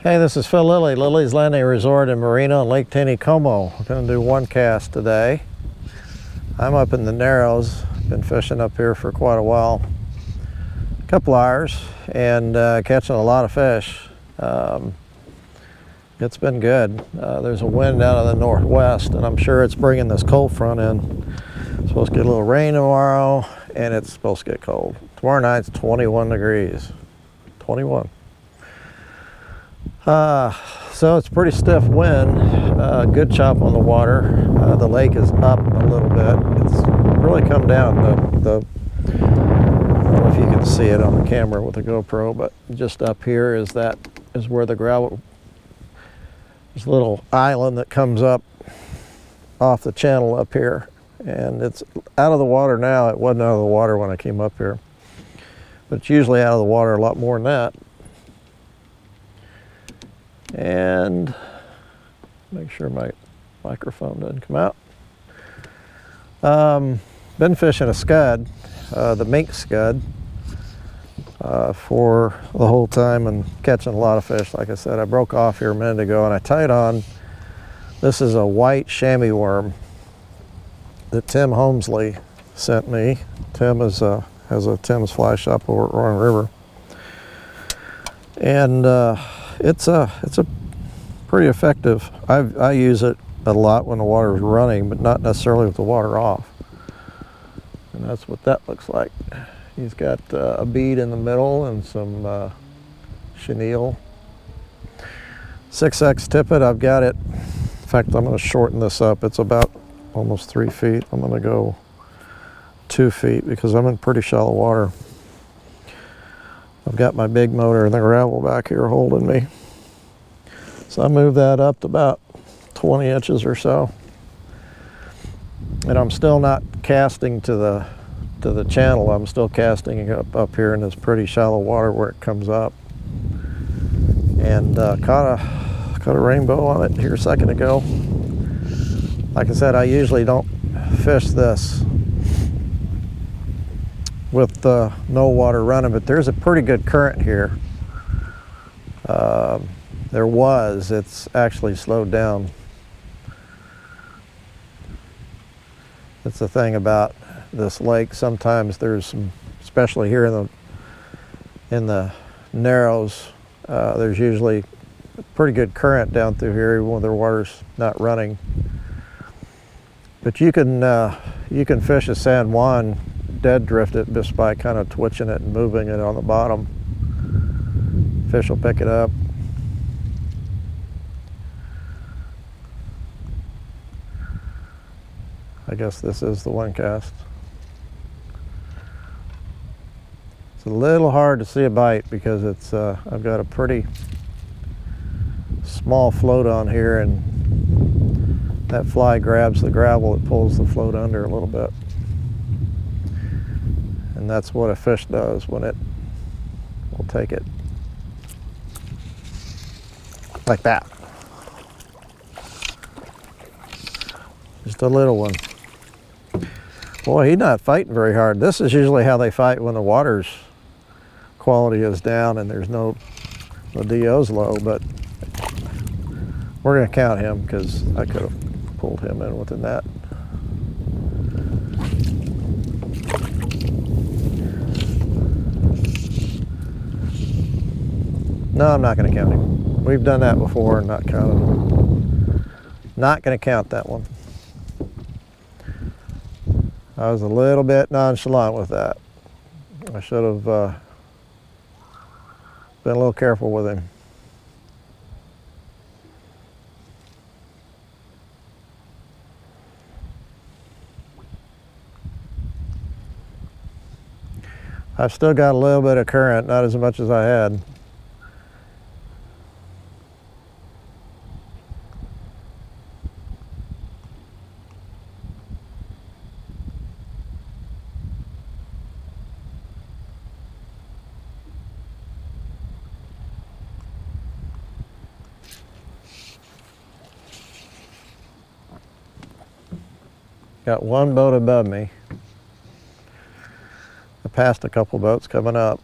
Hey, this is Phil Lilley, Lilley's Landing Resort and Marina on Lake Taneycomo. We're going to do one cast today. I'm up in the Narrows, been fishing up here for quite a while, a couple hours, and catching a lot of fish. It's been good. There's a wind out of the northwest, and I'm sure it's bringing this cold front in. It's supposed to get a little rain tomorrow, and it's supposed to get cold. Tomorrow night's 21 degrees. 21. So it's pretty stiff wind, good chop on the water. The lake is up a little bit. It's really come down. I don't know if you can see it on the camera with the GoPro, but just up here is where the gravel, there's a little island that comes up off the channel up here. And it's out of the water now. It wasn't out of the water when I came up here, but it's usually out of the water a lot more than that. And make sure my microphone doesn't come out. Been fishing a scud, the mink scud, for the whole time and catching a lot of fish. Like I said, I broke off here a minute ago and I tied on, this is a white chamois worm that Tim Holmesley sent me. Tim has a Tim's Fly Shop over at Roaring River. And it's a pretty effective. I use it a lot when the water is running, but not necessarily with the water off. And that's what that looks like. He's got a bead in the middle and some chenille. 6X tippet, I've got it. In fact, I'm going to shorten this up. It's about almost 3 feet. I'm going to go 2 feet because I'm in pretty shallow water. I've got my big motor in the gravel back here holding me. So I move that up to about 20 inches or so. And I'm still not casting to the channel. I'm still casting up here in this pretty shallow water where it comes up. And caught a rainbow on it here a second ago. Like I said, I usually don't fish this with no water running, but there's a pretty good current here. It's actually slowed down. That's the thing about this lake. Sometimes there's some, especially here in the Narrows, there's usually a pretty good current down through here, even when the water's not running. But you can fish a San Juan dead drift it just by kind of twitching it and moving it on the bottom. Fish will pick it up. I guess this is the one cast. It's a little hard to see a bite because it's I've got a pretty small float on here, and that fly grabs the gravel, it pulls the float under a little bit. And that's what a fish does when it will take it like that. Just a little one. Boy, he's not fighting very hard. This is usually how they fight when the water's quality is down and there's the DO's low, but we're gonna count him because I could have pulled him in with a net. No, I'm not going to count him. We've done that before and not counted him. Not going to count that one. I was a little bit nonchalant with that. I should have been a little careful with him. I've still got a little bit of current, not as much as I had. Got one boat above me. I passed a couple boats coming up.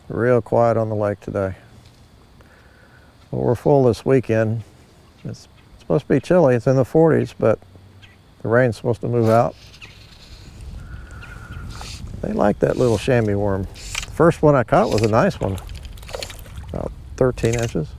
Real quiet on the lake today. Well, we're full this weekend. It's supposed to be chilly. It's in the 40s, but the rain's supposed to move out. They like that little chamois worm. The first one I caught was a nice one, about 13 inches.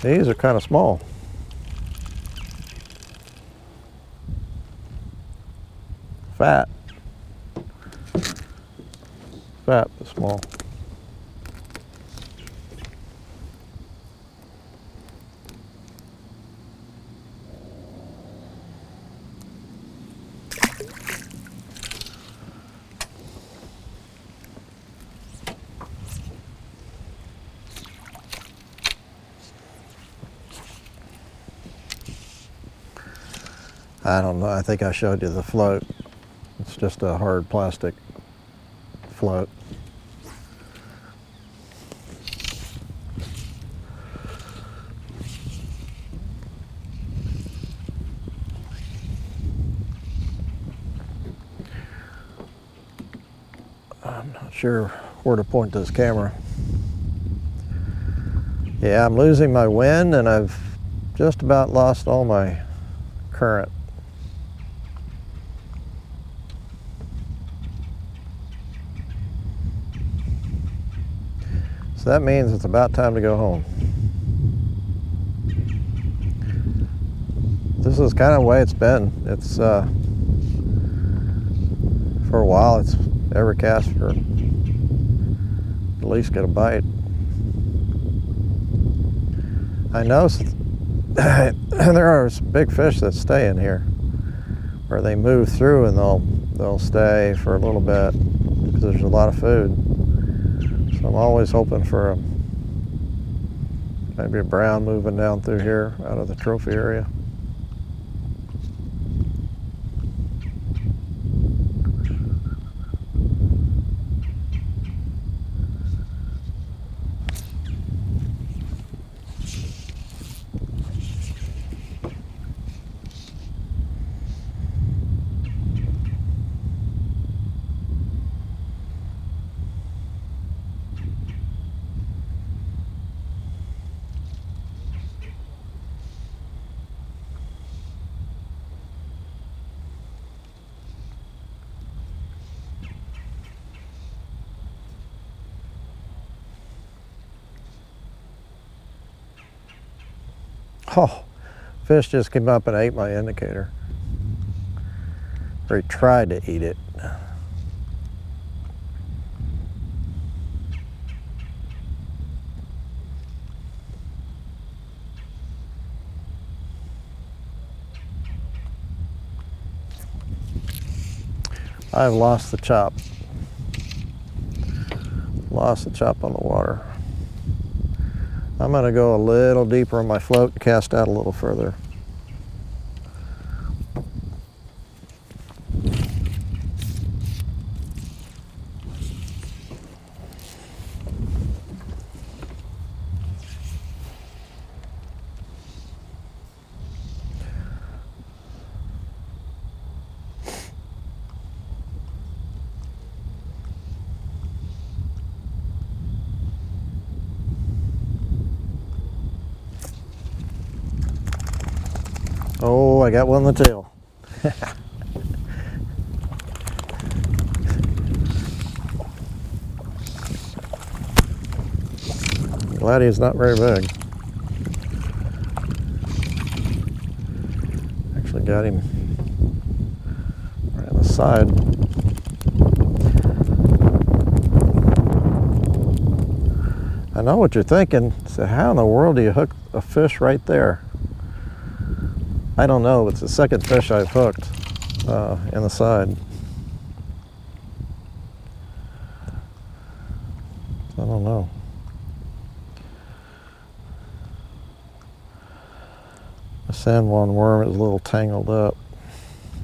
These are kind of small. Fat. Fat, but small. I don't know, I think I showed you the float. It's just a hard plastic float. I'm not sure where to point this camera. Yeah, I'm losing my wind and I've just about lost all my current. So that means it's about time to go home. This is kind of the way it's been. It's for a while, it's every cast for at least get a bite. I know there are some big fish that stay in here, or they move through and they'll stay for a little bit because there's a lot of food. So I'm always hoping for maybe a brown moving down through here out of the trophy area. Oh, fish just came up and ate my indicator. Or he tried to eat it. I've lost the chop. Lost the chop on the water. I'm going to go a little deeper on my float and cast out a little further. Oh, I got one in the tail. Glad he's not very big. Actually got him right on the side. I know what you're thinking. So how in the world do you hook a fish right there? I don't know. It's the second fish I've hooked in the side. I don't know. The sandworm worm is a little tangled up.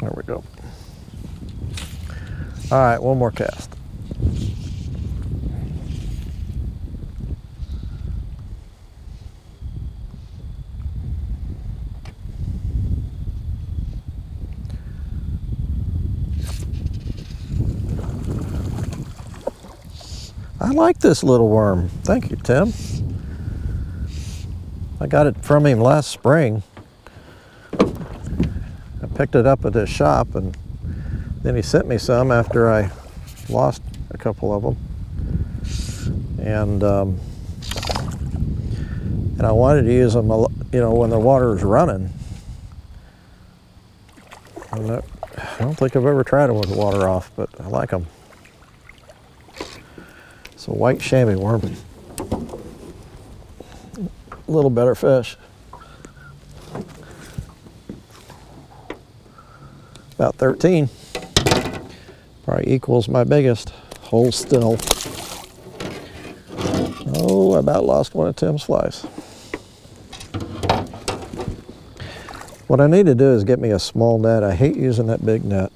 There we go. All right, one more cast. I like this little worm. Thank you, Tim. I got it from him last spring. I picked it up at his shop, and then he sent me some after I lost a couple of them. And I wanted to use them, you know, when the water is running. I don't think I've ever tried them with the water off, but I like them. It's a white chamois worm. A little better fish. About 13. Probably equals my biggest. Hold still. Oh, I about lost one of Tim's flies. What I need to do is get me a small net. I hate using that big net.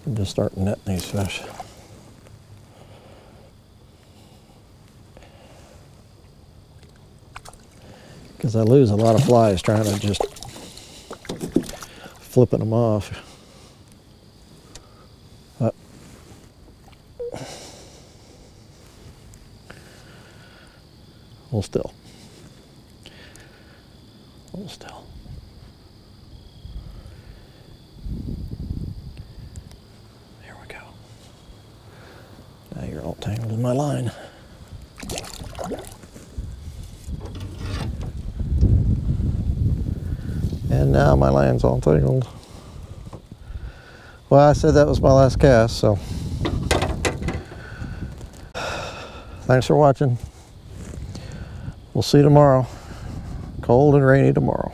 And just start netting these fish. Because I lose a lot of flies trying to just flipping them off. Hold still. Hold still. Here we go. Now you're all tangled in my line. And now my line's all tangled. Well, I said that was my last cast, so thanks for watching. We'll see you tomorrow. Cold and rainy tomorrow.